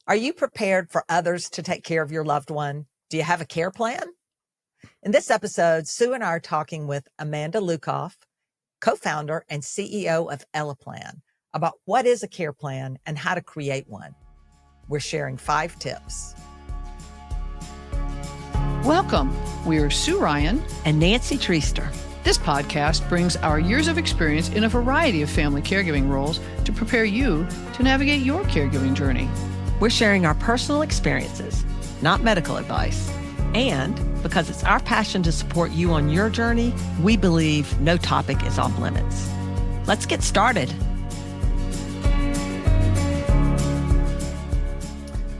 Are you prepared for others to take care of your loved one? Do you have a care plan? In this episode, Sue and I are talking with Amanda Lukoff, co-founder and CEO of Eleplan, about what is a care plan and how to create one. We're sharing 5 tips. Welcome. We are Sue Ryan and Nancy Treaster. This podcast brings our years of experience in a variety of family caregiving roles to prepare you to navigate your caregiving journey. We're sharing our personal experiences, not medical advice. And because it's our passion to support you on your journey, we believe no topic is off limits. Let's get started.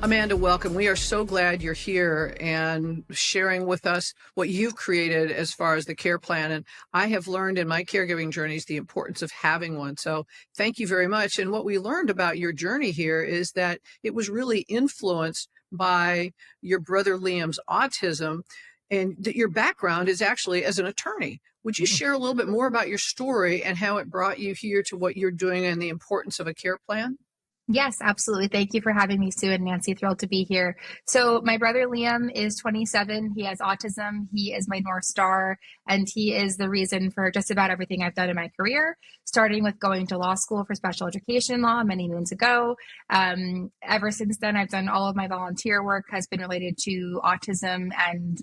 Amanda, welcome. We are so glad you're here and sharing with us what you've created as far as the care plan. And I have learned in my caregiving journeys the importance of having one. So thank you very much. And what we learned about your journey here is that it was really influenced by your brother Liam's autism, and that your background is actually as an attorney. Would you share a little bit more about your story and how it brought you here to what you're doing and the importance of a care plan? Yes, absolutely. Thank you for having me, Sue and Nancy. Thrilled to be here. So my brother Liam is 27. He has autism. He is my North Star, and he is the reason for just about everything I've done in my career, starting with going to law school for special education law many moons ago. Ever since then, I've done all of my volunteer work has been related to autism and,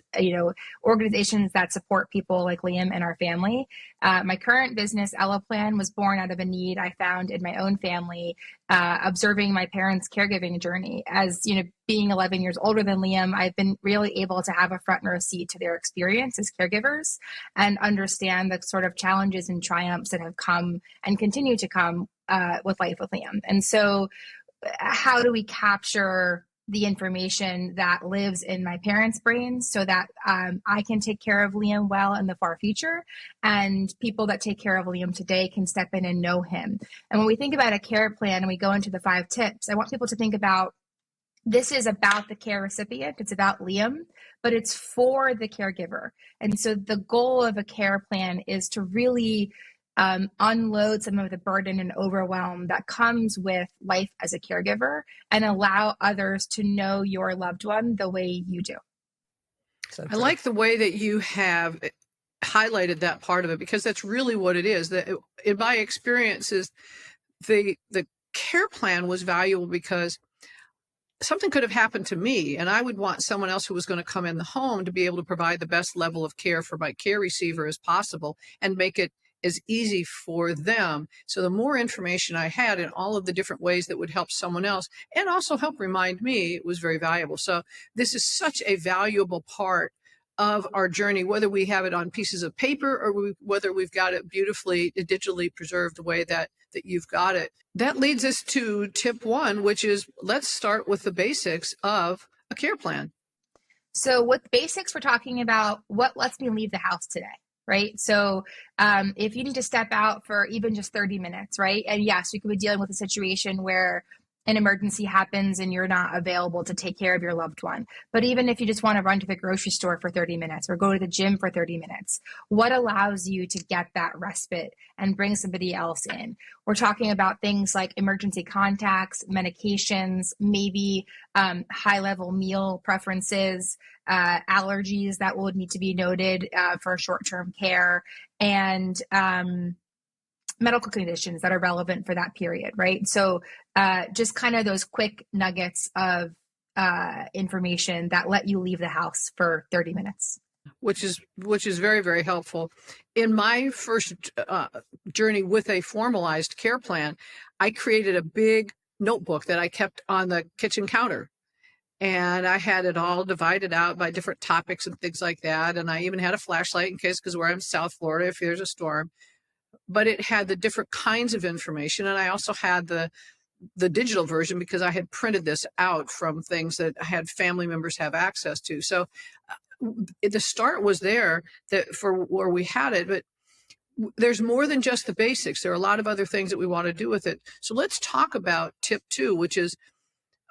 organizations that support people like Liam and our family. My current business, Eleplan, was born out of a need I found in my own family, observing my parents' caregiving journey. As being 11 years older than Liam, I've been really able to have a front row seat to their experience as caregivers and understand the sort of challenges and triumphs that have come and continue to come with life with Liam. And so how do we capture the information that lives in my parents' brains so that I can take care of Liam well in the far future, and people that take care of Liam today can step in and know him. And when we think about a care plan and we go into the 5 tips, I want people to think about this is about the care recipient. It's about Liam, but it's for the caregiver. And so the goal of a care plan is to really unload some of the burden and overwhelm that comes with life as a caregiver and allow others to know your loved one the way you do. So I like the way that you have highlighted that part of it, because that's really what it is. That in my experiences, the care plan was valuable because something could have happened to me, and I would want someone else who was going to come in the home to be able to provide the best level of care for my care receiver as possible and make it as easy for them. So the more information I had in all of the different ways that would help someone else and also help remind me, it was very valuable. So this is such a valuable part of our journey, whether we have it on pieces of paper or whether we've got it beautifully digitally preserved the way that you've got it. That leads us to tip 1, which is let's start with the basics of a care plan. So with basics, we're talking about what lets me leave the house today. Right. So if you need to step out for even just 30 minutes, right. And yes, you could be dealing with a situation where an emergency happens and you're not available to take care of your loved one. But even if you just want to run to the grocery store for 30 minutes or go to the gym for 30 minutes, what allows you to get that respite and bring somebody else in? We're talking about things like emergency contacts, medications, maybe high-level meal preferences, allergies that would need to be noted for short-term care, and medical conditions that are relevant for that period, right? So just kind of those quick nuggets of information that let you leave the house for 30 minutes. Which is very, very helpful. In my first journey with a formalized care plan, I created a big notebook that I kept on the kitchen counter. And I had it all divided out by different topics and things like that. And I even had a flashlight in case, because we're in South Florida, if there's a storm. But it had the different kinds of information. And I also had the digital version because I had printed this out from things that I had family members have access to. So the start was there that for where we had it, but there's more than just the basics. There are a lot of other things that we want to do with it. So let's talk about tip 2, which is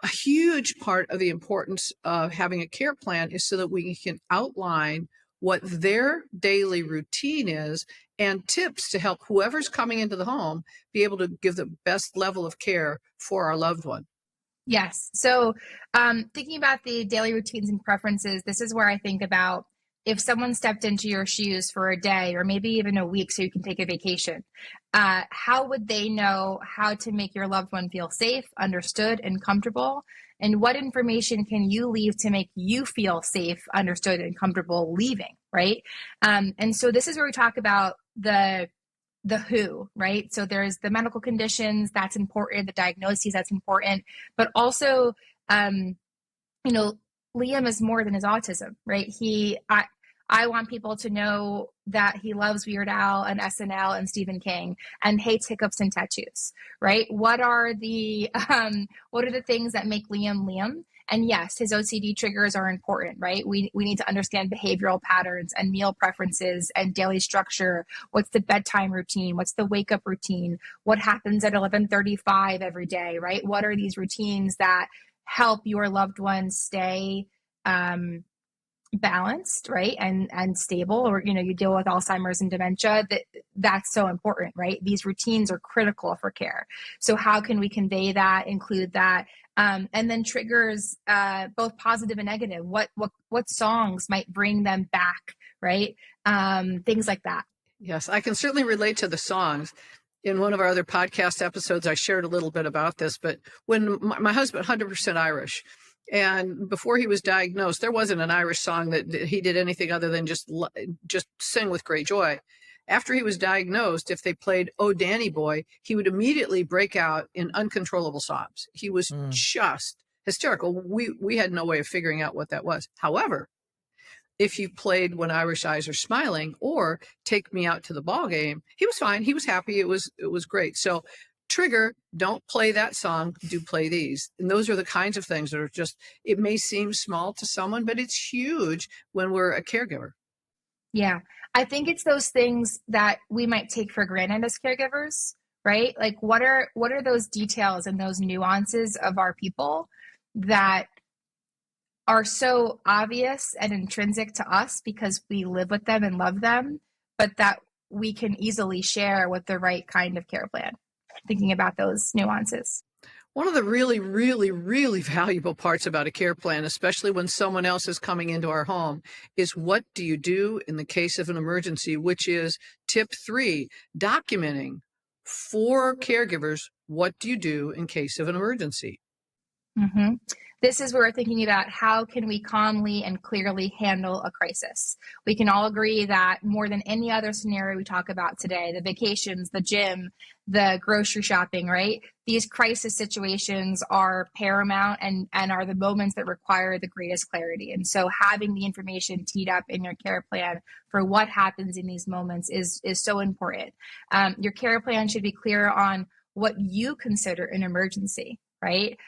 a huge part of the importance of having a care plan is so that we can outline what their daily routine is and tips to help whoever's coming into the home be able to give the best level of care for our loved one. Yes. So thinking about the daily routines and preferences, this is where I think about if someone stepped into your shoes for a day or maybe even a week so you can take a vacation, how would they know how to make your loved one feel safe, understood, and comfortable? And what information can you leave to make you feel safe, understood, and comfortable leaving, right? And so this is where we talk about the who, right? So there's the medical conditions, that's important, the diagnoses, that's important, but also, um, you know, Liam is more than his autism, right? I want people to know that he loves Weird Al and SNL and Stephen King and hates hiccups and tattoos, right? What are the things that make Liam Liam? And yes, his OCD triggers are important, right? We need to understand behavioral patterns and meal preferences and daily structure. What's the bedtime routine? What's the wake up routine? What happens at 11:35 every day, right? What are these routines that help your loved ones stay balanced, right, and stable? Or you deal with Alzheimer's and dementia, that's so important, right? These routines are critical for care. So how can we convey that, include that, and then triggers, both positive and negative? What songs might bring them back, right? Things like that. Yes, I can certainly relate to the songs. In one of our other podcast episodes, I shared a little bit about this, but when my husband, 100% Irish, and before he was diagnosed, there wasn't an Irish song that he did anything other than just sing with great joy. After he was diagnosed, if they played "Oh Danny Boy," he would immediately break out in uncontrollable sobs. He was just hysterical. We had no way of figuring out what that was. However, if you played "When Irish Eyes Are Smiling" or "Take Me Out to the Ball Game," he was fine. He was happy. It was great. So trigger, don't play that song, do play these. And those are the kinds of things that are just, it may seem small to someone, but it's huge when we're a caregiver. Yeah. I think it's those things that we might take for granted as caregivers, right? Like what are those details and those nuances of our people that are so obvious and intrinsic to us because we live with them and love them, but that we can easily share with the right kind of care plan? Thinking about those nuances. One of the really, really, really valuable parts about a care plan, especially when someone else is coming into our home, is what do you do in the case of an emergency, which is tip 3, documenting for caregivers. What do you do in case of an emergency? Mm-hmm. This is where we're thinking about how can we calmly and clearly handle a crisis. We can all agree that more than any other scenario we talk about today, the vacations, the gym, the grocery shopping, right? These crisis situations are paramount and are the moments that require the greatest clarity. And so having the information teed up in your care plan for what happens in these moments is so important. Your care plan should be clear on what you consider an emergency, right?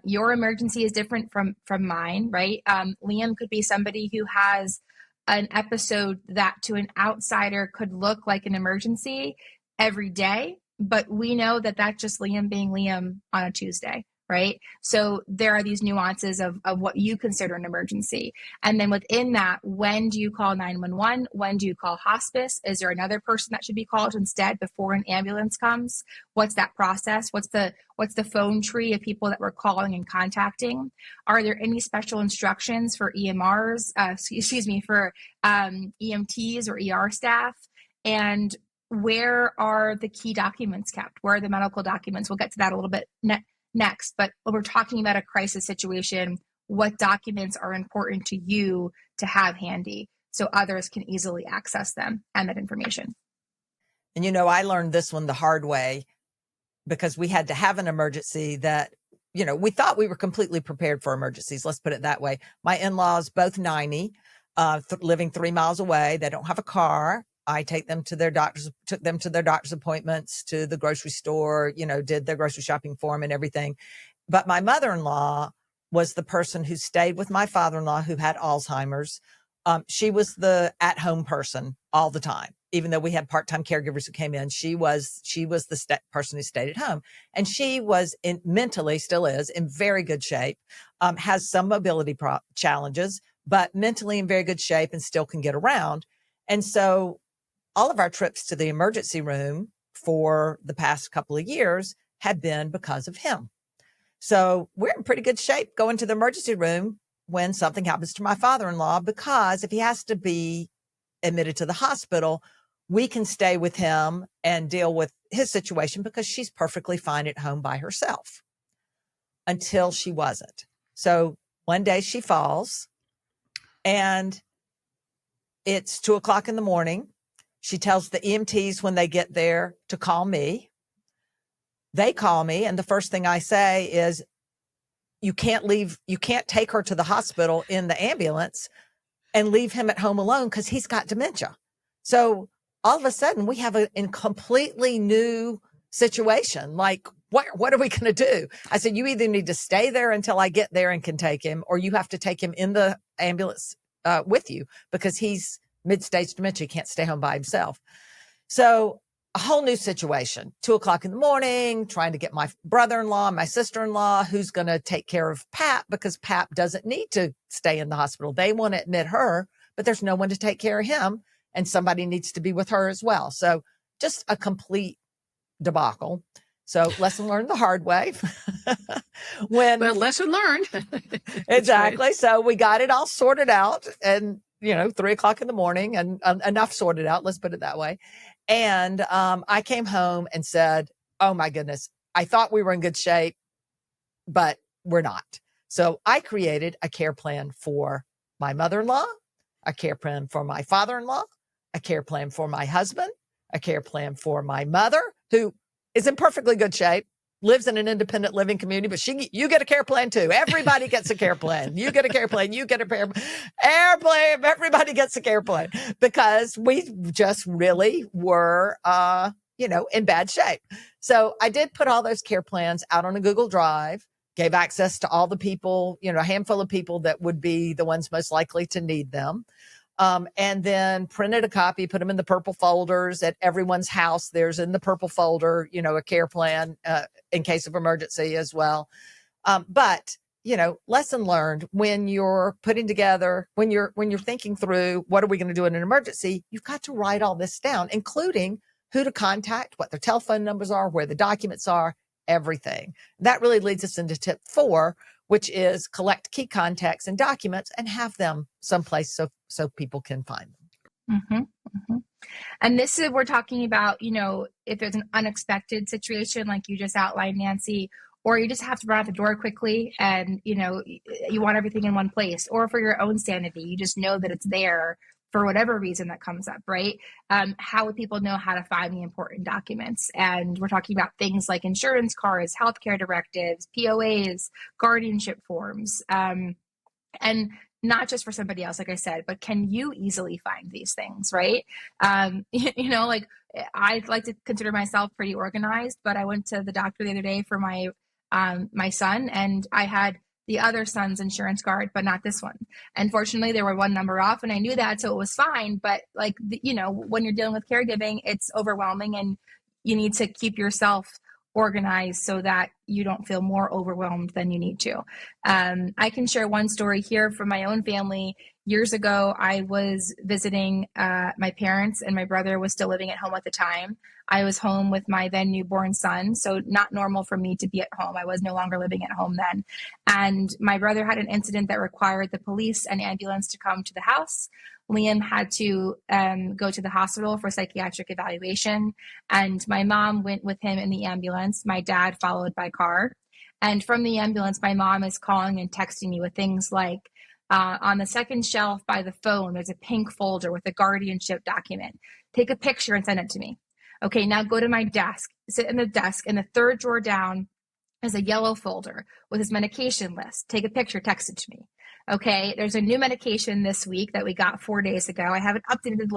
Your emergency is different from mine, right? Liam could be somebody who has an episode that to an outsider could look like an emergency every day, but we know that that's just Liam being Liam on a Tuesday, right? So there are these nuances of what you consider an emergency. And then within that, when do you call 911? When do you call hospice? Is there another person that should be called instead before an ambulance comes? What's that process? What's the phone tree of people that we're calling and contacting? Are there any special instructions for EMRs, for EMTs or ER staff? And where are the key documents kept? Where are the medical documents? We'll get to that a little bit next, but when we're talking about a crisis situation, what documents are important to you to have handy so others can easily access them and that information? And I learned this one the hard way because we had to have an emergency that, we thought we were completely prepared for emergencies. Let's put it that way. My in-laws, both 90, living 3 miles away. They don't have a car. I took them to their doctor's appointments, to the grocery store, did their grocery shopping for them and everything. But my mother-in-law was the person who stayed with my father-in-law who had Alzheimer's. She was the at-home person all the time. Even though we had part-time caregivers who came in, she was the person who stayed at home. And she was mentally, still is, in very good shape, has some mobility challenges, but mentally in very good shape and still can get around. And so all of our trips to the emergency room for the past couple of years had been because of him. So we're in pretty good shape going to the emergency room when something happens to my father-in-law, because if he has to be admitted to the hospital, we can stay with him and deal with his situation because she's perfectly fine at home by herself until she wasn't. So one day she falls and it's 2:00 in the morning. She tells the EMTs when they get there to call me. They call me, and the first thing I say is, you can't take her to the hospital in the ambulance and leave him at home alone because he's got dementia. So all of a sudden we have a completely new situation. Like, what are we going to do? I said, you either need to stay there until I get there and can take him, or you have to take him in the ambulance with you because he's mid-stage dementia. He can't stay home by himself. So a whole new situation, 2:00 in the morning, trying to get my brother-in-law, my sister-in-law, who's going to take care of Pap, because Pap doesn't need to stay in the hospital. They want to admit her, but there's no one to take care of him, and somebody needs to be with her as well. So just a complete debacle. So lesson learned the hard way. Well, lesson learned. Exactly. Right. So we got it all sorted out, and 3:00 in the morning, and enough sorted out. Let's put it that way. And I came home and said, oh my goodness, I thought we were in good shape, but we're not. So I created a care plan for my mother-in-law, a care plan for my father-in-law, a care plan for my husband, a care plan for my mother, who is in perfectly good shape, lives in an independent living community, but you get a care plan too. Everybody gets a care plan. You get a care plan. You get a care airplane. Everybody gets a care plan, because we just really were, in bad shape. So I did put all those care plans out on a Google Drive, gave access to all the people, a handful of people that would be the ones most likely to need them. And then printed a copy, put them in the purple folders at everyone's house. There's in the purple folder, a care plan in case of emergency as well. But lesson learned, when you're putting together, when you're thinking through what are we going to do in an emergency, you've got to write all this down, including who to contact, what their telephone numbers are, where the documents are, everything. That really leads us into tip 4, which is collect key contacts and documents and have them someplace so people can find them. Mm-hmm, mm-hmm. And this is, we're talking about, if there's an unexpected situation, like you just outlined, Nancy, or you just have to run out the door quickly and, you want everything in one place, or for your own sanity, you just know that it's there for whatever reason that comes up, right? How would people know how to find the important documents? And we're talking about things like insurance cards, healthcare directives, POAs, guardianship forms, and not just for somebody else, like I said, but can you easily find these things, right? Like I like to consider myself pretty organized, but I went to the doctor the other day for my son, and I had the other son's insurance card, but not this one. And fortunately, they were one number off, and I knew that, so it was fine. But when you're dealing with caregiving, it's overwhelming, and you need to keep yourself organized so that you don't feel more overwhelmed than you need to. I can share one story here from my own family. Years ago, I was visiting my parents, and my brother was still living at home at the time. I was home with my then newborn son, so not normal for me to be at home. I was no longer living at home then. And my brother had an incident that required the police and ambulance to come to the house. Liam had to go to the hospital for psychiatric evaluation, and my mom went with him in the ambulance. My dad followed by car. And from the ambulance, my mom is calling and texting me with things like, on the second shelf by the phone, there's a pink folder with a guardianship document. Take a picture and send it to me. Okay, now go to my desk, sit in the desk, in the third drawer down is a yellow folder with his medication list. Take a picture, text it to me. Okay, there's a new medication this week that we got 4 days ago. I haven't updated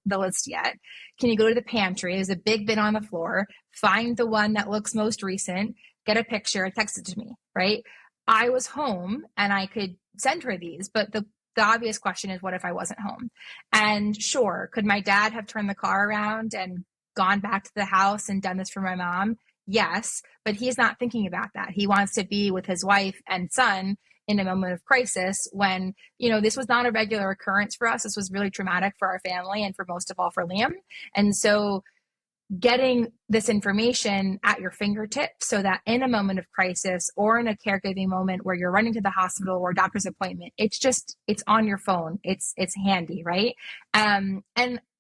the list yet. Can you go to the pantry? There's a big bin on the floor. Find the one that looks most recent, get a picture, and text it to me, right? I was home and I could send her these, but the obvious question is, what if I wasn't home? And sure, could my dad have turned the car around and gone back to the house and done this for my mom? Yes, but he's not thinking about that. He wants to be with his wife and son in a moment of crisis when, this was not a regular occurrence for us. This was really traumatic for our family and for most of all for Liam. And so getting this information at your fingertips so that in a moment of crisis or in a caregiving moment where you're running to the hospital or doctor's appointment, it's on your phone. It's handy, right? And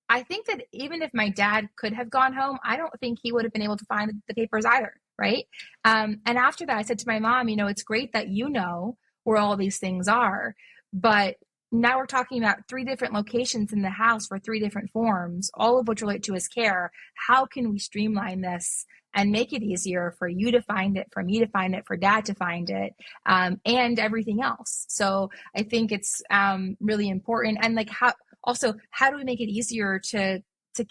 I think that even if my dad could have gone home, I don't think he would have been able to find the papers either, right? And after that, I said to my mom, it's great that you know where all these things are, but now we're talking about 3 different locations in the house for 3 different forms, all of which relate to his care. How can we streamline this and make it easier for you to find it, for me to find it, for dad to find it, and everything else? So I think it's really important. And like how do we make it easier to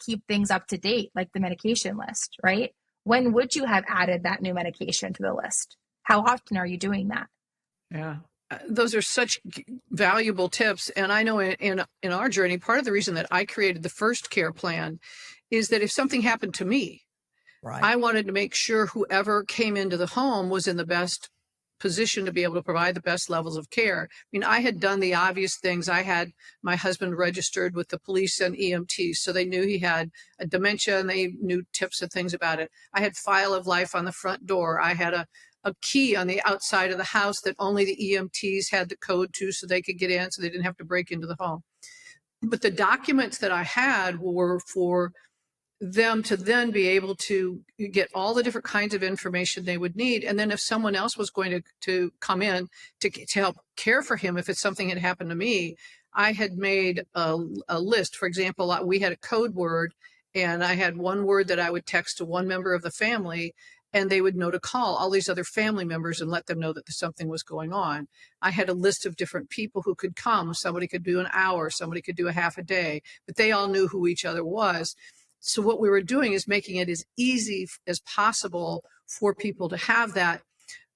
keep things up to date, like the medication list, right? When would you have added that new medication to the list? How often are you doing that? Yeah. Those are such valuable tips. And I know in our journey, part of the reason that I created the first care plan is that if something happened to me, Right. I wanted to make sure whoever came into the home was in the best position to be able to provide the best levels of care. I mean, I had done the obvious things. I had my husband registered with the police and EMTs, so they knew he had a dementia and they knew tips and things about it. I had file of life on the front door. I had a key on the outside of the house that only the EMTs had the code to so they could get in, so they didn't have to break into the home. But the documents that I had were for them to then be able to get all the different kinds of information they would need. And then if someone else was going to come in to help care for him, if it's something had happened to me, I had made a list. For example, we had a code word, and I had one word that I would text to one member of the family, and they would know to call all these other family members and let them know that something was going on. I had a list of different people who could come. Somebody could do an hour, somebody could do a half a day, but they all knew who each other was. So what we were doing is making it as easy as possible for people to have that.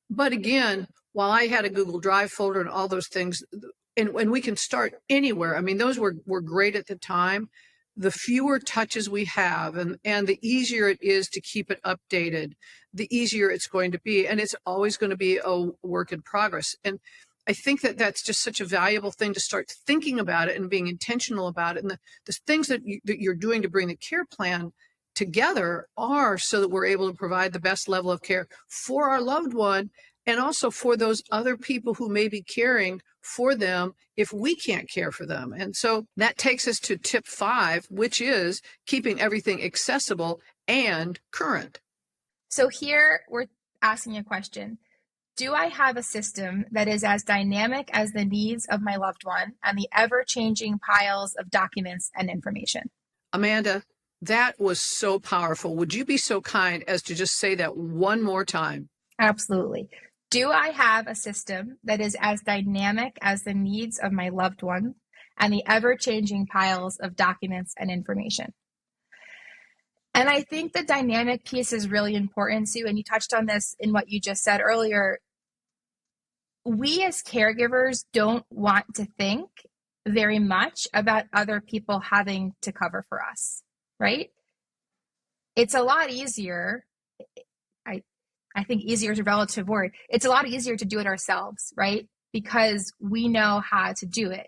But again, while I had a Google Drive folder and all those things, and we can start anywhere. I mean, those were great at the time. The fewer touches we have and the easier it is to keep it updated, the easier it's going to be. And it's always going to be a work in progress. And I think that that's just such a valuable thing to start thinking about it and being intentional about it. And the things that you're doing to bring the care plan together are so that we're able to provide the best level of care for our loved one and also for those other people who may be caring for them if we can't care for them. And so that takes us to tip 5, which is keeping everything accessible and current. So here we're asking a question. Do I have a system that is as dynamic as the needs of my loved one and the ever-changing piles of documents and information? Amanda, that was so powerful. Would you be so kind as to just say that one more time? Absolutely. Do I have a system that is as dynamic as the needs of my loved one and the ever-changing piles of documents and information? And I think the dynamic piece is really important, Sue, and you touched on this in what you just said earlier. We as caregivers don't want to think very much about other people having to cover for us, right? It's a lot easier. I think easier is a relative word. It's a lot easier to do it ourselves, right? Because we know how to do it.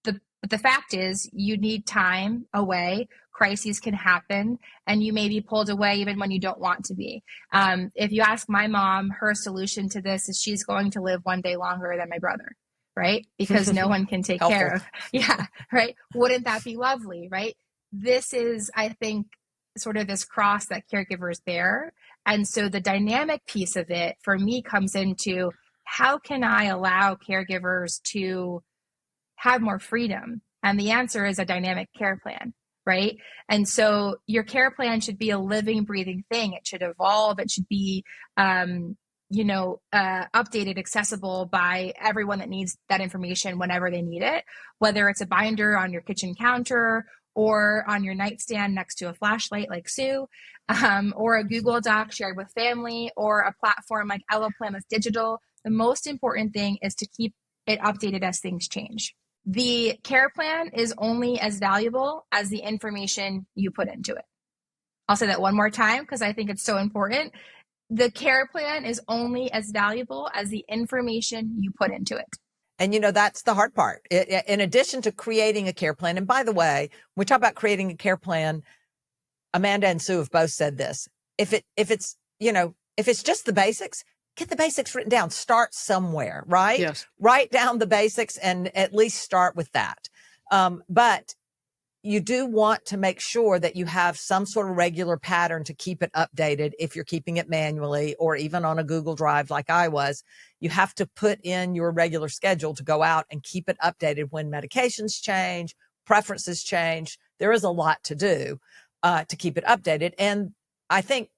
But the fact is, you need time away. Crises can happen, and you may be pulled away even when you don't want to be. If you ask my mom, her solution to this is she's going to live one day longer than my brother, right? Because no one can take care of. Yeah, right. Wouldn't that be lovely, right? This is, I think, sort of this cross that caregivers bear. And so the dynamic piece of it for me comes into how can I allow caregivers to have more freedom? And the answer is a dynamic care plan, right? And so your care plan should be a living, breathing thing. It should evolve. It should be, updated, accessible by everyone that needs that information whenever they need it, whether it's a binder on your kitchen counter or on your nightstand next to a flashlight like Sue, or a Google Doc shared with family, or a platform like Eleplan that's digital. The most important thing is to keep it updated as things change. The care plan is only as valuable as the information you put into it. I'll say that one more time because I think it's so important. The care plan is only as valuable as the information you put into it. And, that's the hard part. In addition to creating a care plan, and by the way, when we talk about creating a care plan, Amanda and Sue have both said this. If it's just the basics, get the basics written down. Start somewhere, right? Yes. Write down the basics and at least start with that. But you do want to make sure that you have some sort of regular pattern to keep it updated. If you're keeping it manually or even on a Google Drive like I was, you have to put in your regular schedule to go out and keep it updated when medications change, preferences change. There is a lot to do to keep it updated. And I think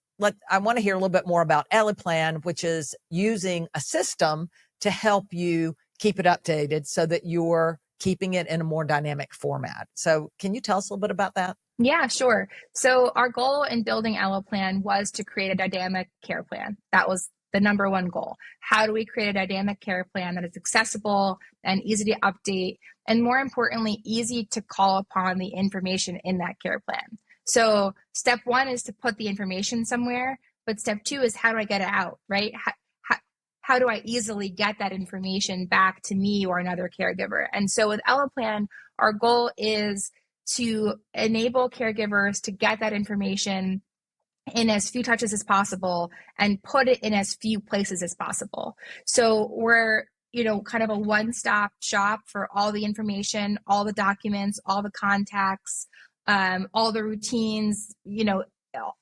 I want to hear a little bit more about Eleplan, which is using a system to help you keep it updated so that you're keeping it in a more dynamic format. So can you tell us a little bit about that? Yeah, sure. So our goal in building Eleplan was to create a dynamic care plan. That was the number one goal. How do we create a dynamic care plan that is accessible and easy to update, and more importantly, easy to call upon the information in that care plan? So step one is to put the information somewhere, but step two is how do I get it out, right? How do I easily get that information back to me or another caregiver? And so with Eleplan, our goal is to enable caregivers to get that information in as few touches as possible and put it in as few places as possible. So we're, kind of a one-stop shop for all the information, all the documents, all the contacts, all the routines,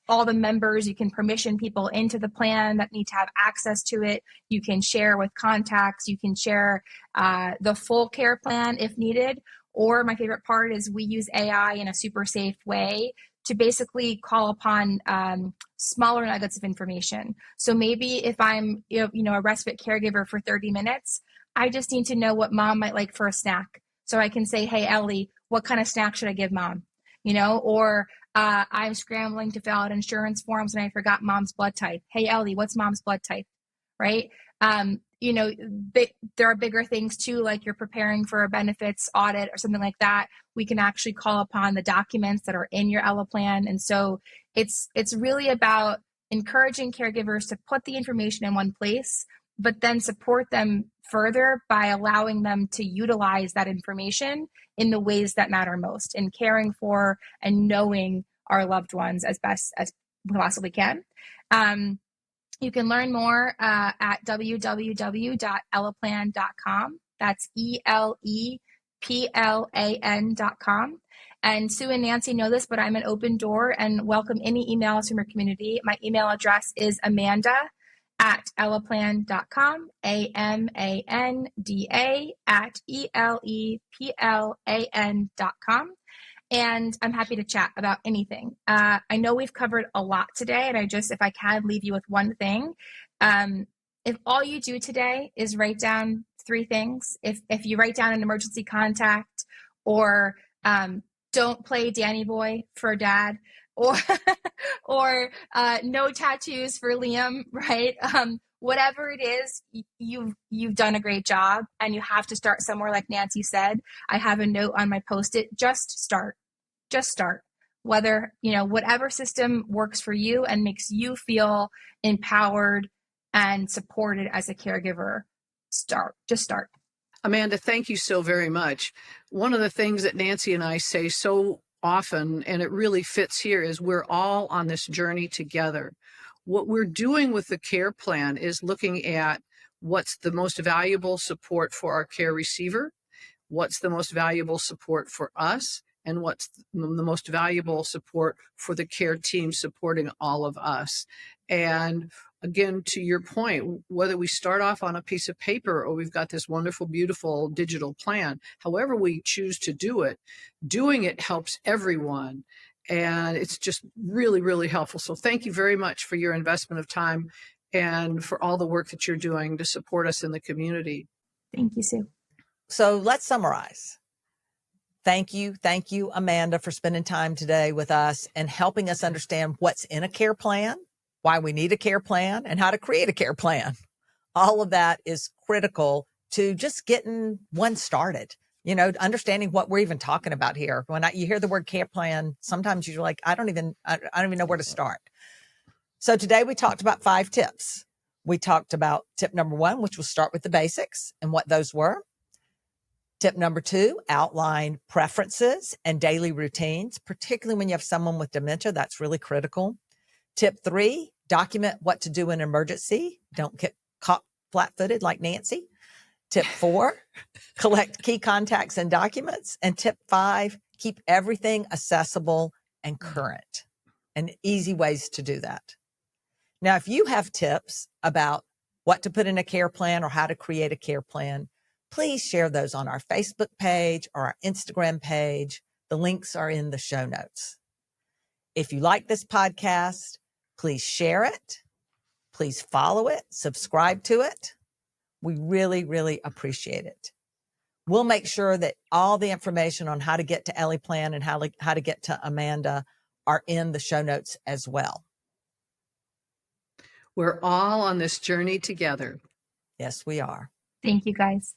all the members. You can permission people into the plan that need to have access to it. You can share with contacts. You can share the full care plan if needed. Or my favorite part is we use AI in a super safe way to basically call upon smaller nuggets of information. So maybe if I'm a respite caregiver for 30 minutes, I just need to know what mom might like for a snack. So I can say, hey, Ellie, what kind of snack should I give mom? Or I'm scrambling to fill out insurance forms and I forgot mom's blood type. Hey, Ellie, what's mom's blood type? Right? There are bigger things too, like you're preparing for a benefits audit or something like that. We can actually call upon the documents that are in your Eleplan. And so it's really about encouraging caregivers to put the information in one place, but then support them further by allowing them to utilize that information in the ways that matter most in caring for and knowing our loved ones as best as we possibly can. You can learn more at www.eleplan.com. That's ELEPLAN.com. And Sue and Nancy know this, but I'm an open door and welcome any emails from your community. My email address is amanda@eleplan.com, AMANDA@ELEPLAN.com. And I'm happy to chat about anything. I know we've covered a lot today, and if I can leave you with one thing, if all you do today is write down 3 things, if you write down an emergency contact, or don't play Danny Boy for dad, or no tattoos for Liam, right? Whatever it is, you've done a great job, and you have to start somewhere. Like Nancy said, I have a note on my Post-it, just start. Whether, whatever system works for you and makes you feel empowered and supported as a caregiver, just start. Amanda, thank you so very much. One of the things that Nancy and I say so often, and it really fits here, is we're all on this journey together. What we're doing with the care plan is looking at what's the most valuable support for our care receiver, what's the most valuable support for us, and what's the most valuable support for the care team supporting all of us. And again, to your point, whether we start off on a piece of paper or we've got this wonderful, beautiful digital plan, however we choose to do it, doing it helps everyone. And it's just really, really helpful. So thank you very much for your investment of time and for all the work that you're doing to support us in the community. Thank you, Sue. So let's summarize. Thank you, Amanda, for spending time today with us and helping us understand what's in a care plan, why we need a care plan, and how to create a care plan. All of that is critical to just getting one started, understanding what we're even talking about here. When you hear the word care plan, sometimes you're like, I don't even know where to start. So today we talked about 5 tips. We talked about tip number 1, which was start with the basics and what those were. Tip number 2, outline preferences and daily routines, particularly when you have someone with dementia. That's really critical. Tip 3, document what to do in an emergency. Don't get caught flat-footed like Nancy. Tip 4, collect key contacts and documents. And tip 5, keep everything accessible and current, and easy ways to do that. Now, if you have tips about what to put in a care plan or how to create a care plan, please share those on our Facebook page or our Instagram page. The links are in the show notes. If you like this podcast, please share it. Please follow it, subscribe to it. We really, really appreciate it. We'll make sure that all the information on how to get to Eleplan and how to get to Amanda are in the show notes as well. We're all on this journey together. Yes, we are. Thank you, guys.